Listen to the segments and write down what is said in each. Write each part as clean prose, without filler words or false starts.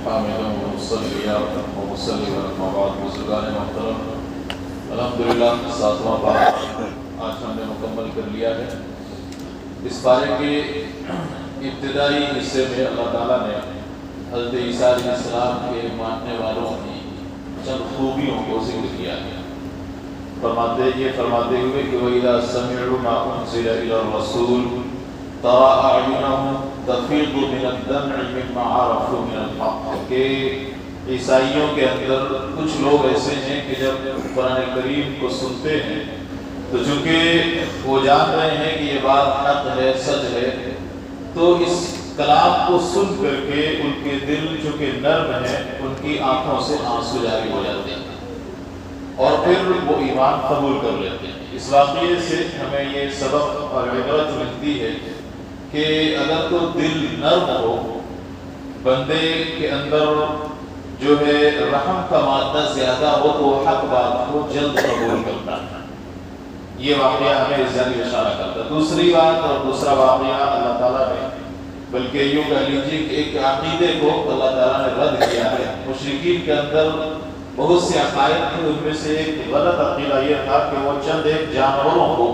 حامدا ومصليا ومسلما اما بعد بزرگان محترم الحمدللہ 7واں پارہ آج ہم نے مکمل کر لیا ہے۔ اس پارے کے ابتدائی حصے میں اللہ تعالیٰ نے حضرت عیسیٰ علیہ السلام کے ماننے والوں کی چند خوبیوں کو ذکر کیا ہے۔ یہ فرماتے ہوئے کہ وَإِذَا سَمِعُوا مَا أُنزِلَ إِلَى الرَّسُولِ تَرَىٰ أَعْيُنَهُمْ تَفِيضُ مِنَ الدَّمْعِ مِمَّا عَرَفُوا مِنَ الْحَقِّ کہ عیسائیوں کے اندر کچھ لوگ ایسے ہیں کہ جب قرآن کریم کو سنتے ہیں تو چونکہ وہ جان رہے ہیں کہ یہ بات حق ہے، سچ ہے، تو اس کلام کو سن کر کے ان کے دل چونکہ نرم ہیں، ان کی آنکھوں سے آنسو جاری ہو جاتے ہیں اور پھر وہ ایمان قبول کر لیتے ہیں۔ اس واقعے سے ہمیں یہ سبق اور عبرت ملتی ہے کہ اگر تو دل نرم ہو، بندے کے اندر جو ہے رحم کا مادہ زیادہ ہو تو حق بات کو جلد قبول کرتا ہے۔ یہ واقعہ ہمیں اس جانب اشارہ کرتا ہے۔ دوسری بات اور دوسرا واقعہ اللہ تعالیٰ نے بلکہ یوں کہہ لیجیے کہ ایک عقیدے کو اللہ تعالیٰ نے رد کیا ہے۔ مشرکین کے اندر بہت سے عقائد تھے، ان میں سے ایک غلط عقیدہ یہ تھا کہ وہ چند ایک جانوروں کو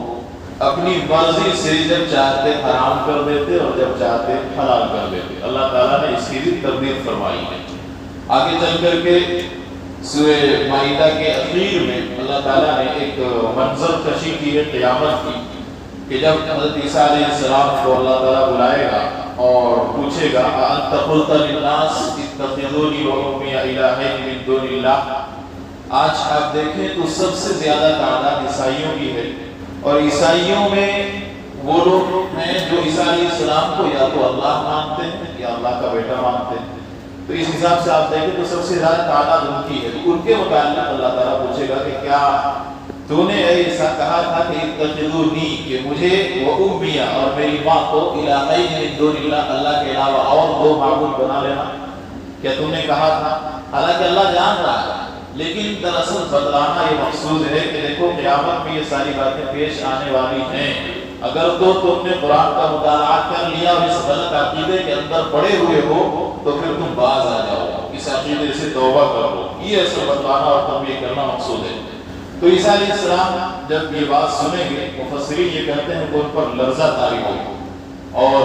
اپنی مرضی سے جب چاہتے حرام کر دیتے اور جب چاہتے حلال کر دیتے۔ اللہ تعالیٰ نے اس کی بھی تردید فرمائی ہے۔ آگے چل کر کے سورہ مائدہ کے اخیر میں اللہ تعالیٰ نے ایک منظر کشی کی ہے قیامت کی کہ جب حضرت عیسیٰ علیہ السلام کو اللہ تعالیٰ بلائے گا اور پوچھے گا أَأَنْتَ قُلْتَ لِلنَّاسِ اتَّخِذُونِي وَأُمِّيَ إِلَٰهَيْنِ مِن دُونِ اللَّهِ۔ آج آپ دیکھیں تو سب سے زیادہ تعداد عیسائیوں کی ہے، اور عیسائیوں میں وہ لوگ ہیں جو عیسیٰ علیہ السلام کو یا تو اللہ مانتے ہیں یا اللہ کا بیٹا مانتے ہیں۔ تو اس حساب سے آپ دیکھیں تو سب سے زیادہ تعداد ان کی ہے۔ ان کے متعلق اللہ تعالیٰ پوچھے گا کہ کیا تو نے ایسا کہا تھا کہ اتخذونی، کہ مجھے و امیہ اور میری ماں کو الہین من دون اللہ، اللہ کے علاوہ اور دو معبود بنا لینا، کیا تم نے کہا تھا؟ حالانکہ اللہ جان رہا ہے، لیکن دراصل بتلانا یہ مقصود ہے کہ دیکھو قیامت میں یہ ساری باتیں پیش آنے والی ہیں۔ اگر تو تم نے قرآن کا مطالعہ کر لیا اور اس غلط عقیدے کے اندر پڑے ہوئے ہو تو پھر تم باز آ جاؤ، اس عقیدے سے توبہ کرو۔ یہ اصل بتلانا اور تنبیہ کرنا مقصود ہے۔ تو عیسیٰ علیہ السلام جب یہ بات سنیں گے، مفسرین یہ کہتے ہیں کہ ان پر لرزہ طاری ہوگی اور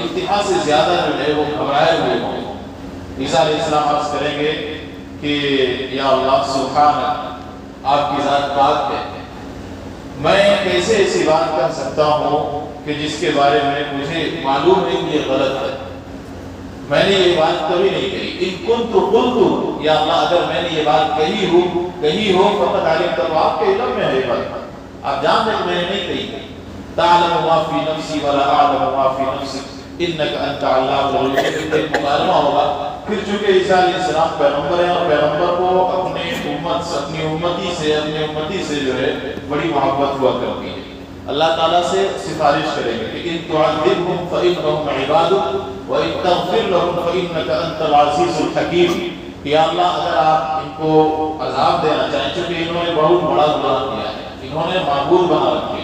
انتہا سے زیادہ جو ہے وہ گھبرائے ہوئے ہوں گے۔ عیسیٰ علیہ السلام عرض کریں گے کہ یا اللہ سبحانک، آپ کی ذات پاک ہے، میں کیسے ایسی بات کر سکتا ہوں کہ جس کے بارے میں مجھے معلوم ہے کہ یہ غلط ہے، میں نے یہ بات کبھی نہیں کہی۔ ان کنت قلت، یا اللہ اگر میں نے یہ بات کہی ہو فقط علمت، تو آپ کے علم میں ہے یہ بات، آپ جانتے کہ میں نے نہیں کہی۔ تعلم ما فی نفسی ولا اعلم ما فی نفسک انک انت علام الغیوب، ایک مکالمہ ہوگا۔ پھر چونکہ عیسیٰ علیہ السلام پیغمبر ہیں اور پیغمبر کو اپنی امتی سے جو ہے بڑی محبت ہوا کرتی ہے، اللہ تعالیٰ سے سفارش کریں گے کہ ان تعذبهم فإنهم عبادك وإن تغفر لهم فإنك أنت العزيز الحكيم۔ یا اللہ اگر آپ ان کو عذاب دینا چاہیں، چونکہ انہوں نے بہت بڑا گناہ کیا ہے، انہوں نے معبود بنا رکھے،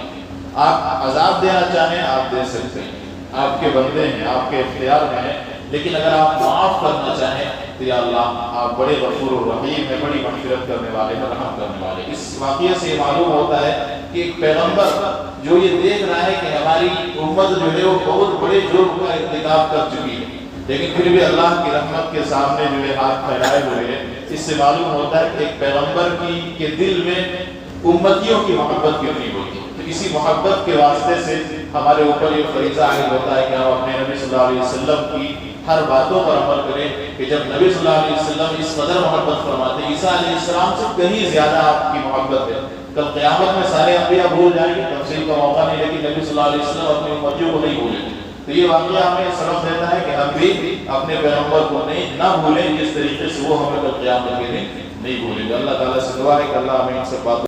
آپ عذاب دینا چاہیں آپ دے سکتے ہیں، آپ کے بندے ہیں، آپ کے اختیار میں ہیں، لیکن اگر آپ معاف کرنا چاہیں تو یا اللہ آپ بڑے غفور الرحیم ہیں، بڑی مغفرت کرنے والے ہیں، رحم کرنے والے۔ اس واقعے سے یہ معلوم ہوتا ہے کہ ایک پیغمبر جو یہ دیکھ رہا ہے کہ ہماری امت جو ہے وہ بہت بڑے جرم کا ارتکاب کر چکی ہے، لیکن پھر بھی اللہ کی رحمت کے سامنے جو ہے ہاتھ پھیلائے ہوئے ہیں، اس سے معلوم ہوتا ہے کہ ایک پیغمبر کے دل میں امتیوں کی محبت کتنی ہوتی ہے۔ تو اسی محبت کے واسطے سے ہمارے اوپر یہ فریضہ عائد ہوتا ہے کہ ہم اپنے نبی صلی اللہ علیہ وسلم کی ہر باتوں پر عمل کریں کہ جب نبی صلی اللہ علیہ وسلم اس قدر محبت فرماتے ہیں، عیسیٰ علیہ السلام سے کہیں زیادہ آپ کی محبت ہے، کل قیامت میں سارے انبیاء بھول جائیں گے، تفصیل کا موقع نہیں، لیکن نبی صلی اللہ علیہ وسلم اپنی امتیوں کو نہیں بھولیں گے۔ تو یہ واقعہ ہمیں سبق دیتا ہے کہ ہم بھی اپنے پیغمبر کو نہ بھولیں جس طریقے سے وہ ہمیں کل قیامت کے دن نہیں بھولیں گے۔ اللہ تعالیٰ سے دعا ہے کہ اللہ ہمیں ان سے بات